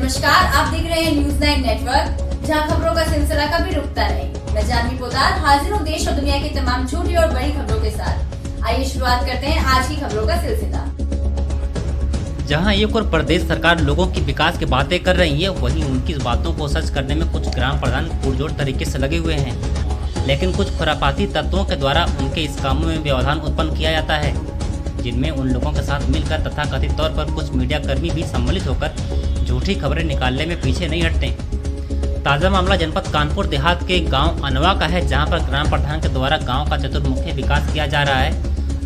नमस्कार, आप देख रहे हैं न्यूज़ 9 नेटवर्क, जहां खबरों का सिलसिला कभी रुकता नहीं। मैं जानवी पोदार हाजिर हूं देश और दुनिया की तमाम छोटी और बड़ी खबरों के साथ। आइए शुरुआत करते हैं आज की खबरों का सिलसिला। जहां एक और प्रदेश सरकार लोगों की विकास की बातें कर रही है, वहीं उनकी बातों को सच करने में कुछ ग्राम प्रधान पुरजोर तरीके से लगे हुए हैं। लेकिन कुछ खुरापाती तत्वों के द्वारा उनके इस कामों में व्यवधान उत्पन्न किया जाता है, जिनमें उन लोगों के साथ मिलकर तथा कथित तौर पर कुछ मीडिया कर्मी भी सम्मिलित होकर झूठी खबरें निकालने में पीछे नहीं हटते। ताज़ा मामला जनपद कानपुर देहात के गांव अनवा का है, जहां पर ग्राम प्रधान के द्वारा गांव का चतुर्मुखी विकास किया जा रहा है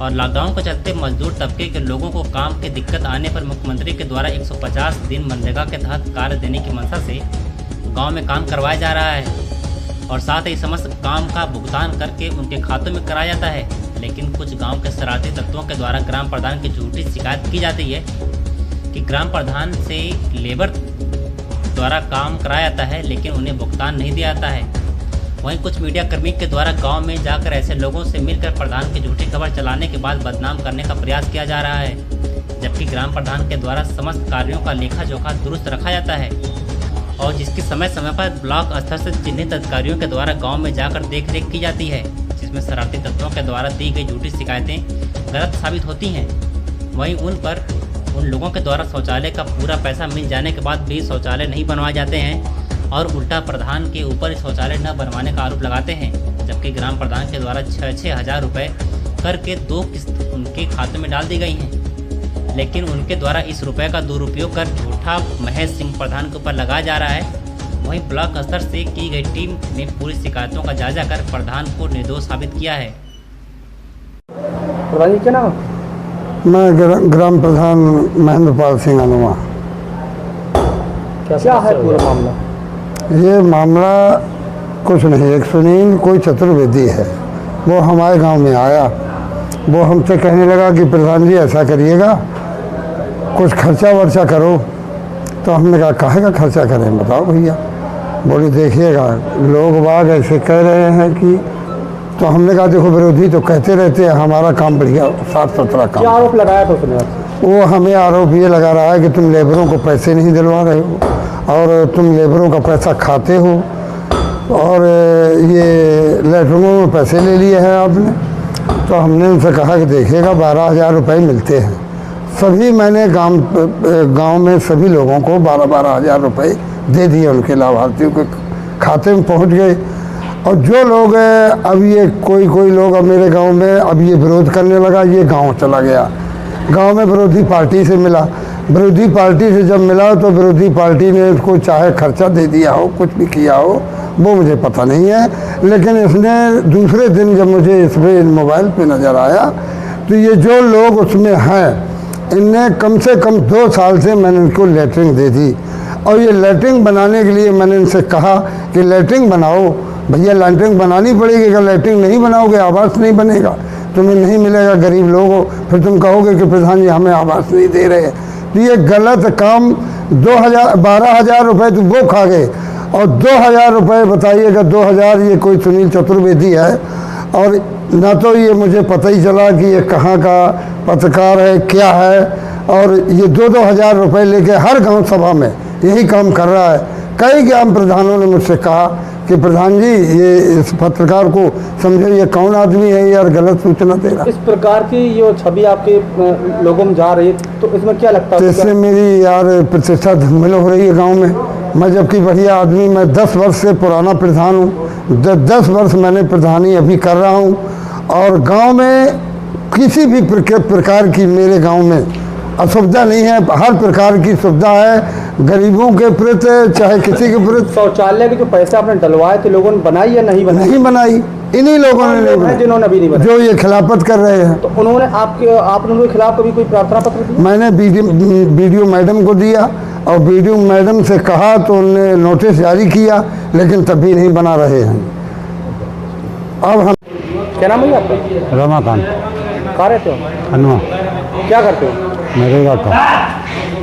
और लॉकडाउन के चलते मजदूर तबके के लोगों को काम की दिक्कत आने पर मुख्यमंत्री के द्वारा 150 दिन मनरेगा के तहत कार्य देने की मंशा से गाँव में काम करवाया जा रहा है और साथ ही समस्त काम का भुगतान करके उनके खातों में कराया जाता है। लेकिन कुछ गांव के शरारती तत्वों के द्वारा ग्राम प्रधान की झूठी शिकायत की जाती है कि ग्राम प्रधान से लेबर द्वारा काम कराया जाता है, लेकिन उन्हें भुगतान नहीं दिया जाता है। वहीं कुछ मीडिया कर्मी के द्वारा गांव में जाकर ऐसे लोगों से मिलकर प्रधान की झूठी खबर चलाने के बाद बदनाम करने का प्रयास किया जा रहा है, जबकि ग्राम प्रधान के द्वारा समस्त कार्यों का लेखा जोखा दुरुस्त रखा जाता है और जिसकी समय समय पर ब्लॉक स्तर से चिन्हित अधिकारियों के द्वारा गाँव में जाकर देखरेख की जाती है, जिसमें शरारती तत्वों के द्वारा दी गई झूठी शिकायतें गलत साबित होती हैं। वहीं उन लोगों के द्वारा शौचालय का पूरा पैसा मिल जाने के बाद भी शौचालय नहीं बनवाए जाते हैं और उल्टा प्रधान के ऊपर शौचालय न बनवाने का आरोप लगाते हैं, जबकि ग्राम प्रधान के द्वारा 6-6 हज़ार रुपये करके 2 किस्त उनके खाते में डाल दी गई हैं। लेकिन उनके द्वारा इस रुपये का दुरुपयोग कर झूठा महेश सिंह प्रधान के ऊपर लगाया जा रहा है। वहीं ब्लॉक स्तर से की गई टीम ने पूरी शिकायतों का जायजा कर प्रधान को निर्दोष साबित किया है। प्रधान जी क्या नाम? मैं ग्राम प्रधान महेंद्रपाल सिंह अनवा। क्या है पूरा मामला? ये मामला कुछ नहीं, एक सुनील कोई चतुर्वेदी है, वो हमारे गांव में आया। वो हमसे कहने लगा कि प्रधान जी ऐसा करिएगा, कुछ खर्चा वर्चा करो। तो हमने कहा काहे का खर्चा करें, बताओ भैया। बोले देखिएगा लोग बाग ऐसे कह रहे हैं कि, तो हमने कहा देखो विरोधी तो कहते रहते हैं हमारा काम बढ़िया साफ सुथरा काम। क्या आरोप लगाया था उसने? वो हमें आरोप ये लगा रहा है कि तुम लेबरों को पैसे नहीं दिलवा रहे हो और तुम लेबरों का पैसा खाते हो और ये लेटरिनों में पैसे ले लिए हैं आपने। तो हमने उनसे कहा कि देखिएगा 12,000 रुपये मिलते हैं सभी, मैंने गांव में सभी लोगों को 12,000 रुपये दे दिए, उनके लाभार्थियों के खाते में पहुंच गए। और जो लोग अब ये कोई लोग अब मेरे गांव में अब ये विरोध करने लगा, ये गांव चला गया, गांव में विरोधी पार्टी से मिला। विरोधी पार्टी से जब मिला तो विरोधी पार्टी ने उसको चाहे खर्चा दे दिया हो, कुछ भी किया हो, वो मुझे पता नहीं है। लेकिन इसने दूसरे दिन जब मुझे इस पर मोबाइल पे नज़र आया तो ये जो लोग उसमें हैं, इनने कम से कम 2 साल से मैंने इनको लेटरिन दे दी और ये लेटरिन बनाने के लिए मैंने इनसे कहा कि लेटरिन बनाओ भैया, लेटरिन बनानी पड़ेगी, अगर लेटरिन नहीं बनाओगे आवास नहीं बनेगा, तुम्हें नहीं मिलेगा, गरीब लोग हो, फिर तुम कहोगे कि प्रधान जी हमें आवास नहीं दे रहे। तो ये गलत काम 12,000 रुपये तो वो खा गए और 2,000 रुपये बताइएगा, 2,000 ये कोई सुनील चतुर्वेदी है और ना तो ये मुझे पता ही चला कि ये कहाँ का पत्रकार है क्या है, और ये 2-2 हज़ार रुपये लेके हर गांव सभा में यही काम कर रहा है। कई ग्राम प्रधानों ने मुझसे कहा कि प्रधान जी ये इस पत्रकार को समझो ये कौन आदमी है यार, गलत सूचना दे रहा। इस प्रकार की ये छवि आपके लोगों में जा रही है तो इसमें क्या लगता है? इससे मेरी यार प्रतिष्ठा धूमिल हो रही है गांव में। मैं जबकि बढ़िया आदमी, मैं 10 वर्ष से पुराना प्रधान हूँ, 10 वर्ष मैंने प्रधानी अभी कर रहा हूँ और गांव में किसी भी प्रकार की मेरे गांव में असुविधा नहीं है, हर प्रकार की सुविधा है गरीबों के प्रति चाहे किसी के प्रति। शौचालय के जो पैसे आपने डलवाए थे लोगों ने बनाई या नहीं बनाई? नहीं बनाई, इन्हीं लोगों ने नहीं बनाई जिन्होंने अभी नहीं बनाई, जो ये खिलाफत कर रहे हैं। तो उन्होंने आपने उनके खिलाफ कभी कोई प्रार्थना पत्र दिया? मैंने बीडीओ मैडम को दिया और बीडीओ मैडम से कहा तो उन्होंने नोटिस जारी किया, लेकिन तब भी नहीं बना रहे हैं। अब हम क्या नाम है आपका? रमाकांत। कहाँ रहते हो? अनवा। क्या करते हो? नरेगा का।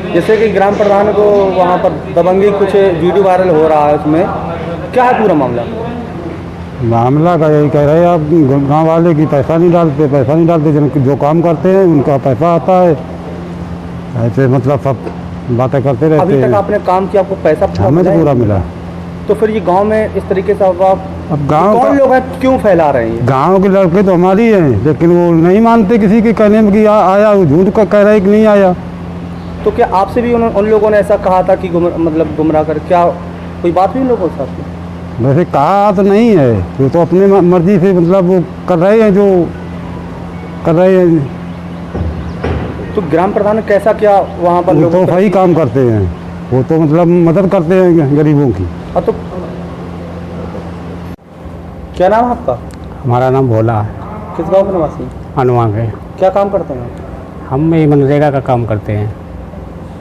जैसे कि ग्राम प्रधान को वहाँ पर दबंगी कुछ वीडियो वायरल हो रहा है, उसमें क्या है पूरा मामला? मामला का यही कह रहे हैं आप, गांव वाले की पैसा नहीं डालते, जो काम करते हैं उनका पैसा आता है। ऐसे मतलब सब बातें करते अभी रहते तक हैं। आपने काम किया, आपको पैसा हमें तो मिला है? पूरा मिला। तो फिर ये गांव में इस तरीके से अब अब गांव कौन लोग हैं, क्यों फैला रहे हैं? गांव के लड़के तो हमारी हैं, लेकिन वो नहीं मानते किसी के कहने में कि आया, वो झूठ का कह रहा है कि नहीं आया। तो क्या आपसे भी उन लोगों ने ऐसा कहा था कि मतलब गुमराह कर, क्या कोई बात हुई उन लोगों के साथ में? वैसे कहा तो नहीं है, वो तो अपने मर्जी से मतलब वो कर रहे हैं जो कर रहे हैं। तो ग्राम प्रधान ने कैसा क्या वहाँ पर वो लोगों तो को? सही काम करते हैं, वो तो मतलब मदद करते हैं गरीबों की। हाँ, तो क्या नाम है आपका? हमारा नाम भोला है, किस गांव के निवासी? हनुमान है। क्या काम करते हैं? हम ये मनरेगा का काम करते हैं।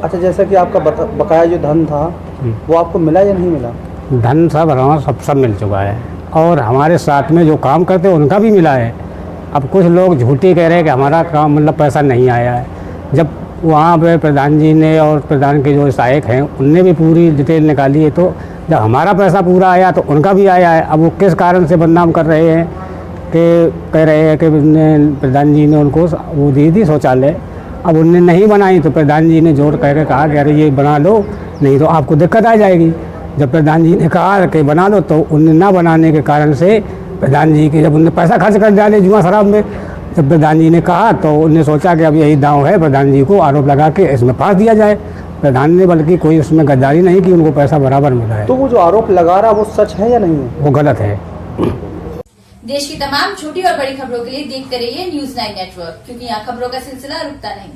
अच्छा, जैसा कि आपका बकाया जो धन था वो आपको मिला या नहीं मिला? धन सब हमारा सब मिल चुका है, और हमारे साथ में जो काम करते हैं उनका भी मिला है। अब कुछ लोग झूठी कह रहे हैं कि हमारा काम मतलब पैसा नहीं आया है, जब वहाँ पे प्रधान जी ने और प्रधान के जो सहायक हैं उनने भी पूरी डिटेल निकाली है, तो जब हमारा पैसा पूरा आया तो उनका भी आया है। अब वो किस कारण से बदनाम कर रहे हैं कि कह रहे हैं कि प्रधान जी ने उनको वो दी थी शौचालय, अब उनने नहीं बनाई तो प्रधान जी ने जोर कह के कहा कि अरे ये बना लो, नहीं तो आपको दिक्कत आ जाएगी। जब प्रधान जी ने कहा कि बना लो, तो उनने ना बनाने के कारण से प्रधान जी के जब उनने पैसा खर्च कर डाले जुआ शराब में, जब प्रधान जी ने कहा तो उनने सोचा कि अब यही दांव है, प्रधान जी को आरोप लगा के इसमें फांस दिया जाए। प्रधान ने बल्कि कोई उसमें गद्दारी नहीं की, उनको पैसा बराबर मिला है। तो वो जो आरोप लगा रहा वो सच है या नहीं है? वो गलत है। देश की तमाम छोटी और बड़ी खबरों के लिए देखते रहिए News9 नेटवर्क, क्योंकि यहाँ खबरों का सिलसिला रुकता नहीं।